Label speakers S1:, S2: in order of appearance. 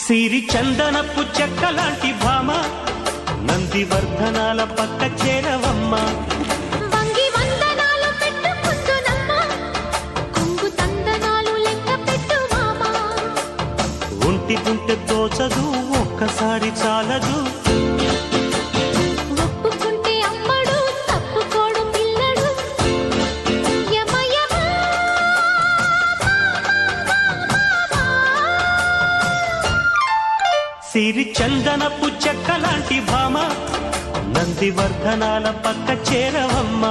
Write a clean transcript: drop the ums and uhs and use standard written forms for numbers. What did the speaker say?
S1: సిరి చందనపు చెక్కలాంటి భామ నందివర్ధనాల పక్క చేరవమ్మ.
S2: వంగి వందనాలు పెట్టుకుందునమ్మ, కొంగు తందనాలు లెక్క పెట్టు మామ.
S1: ఒంటికుంటే తోచదు ఒక్కసారి చాలదు,
S2: ఒప్పుకుంటే అమ్మడు తప్పుకోడు పిల్లడు. యమ యమ
S1: సిరి చందనపు చెక్కలాంటి భామ నందివర్ధనాల పక్క చేరవమ్మ.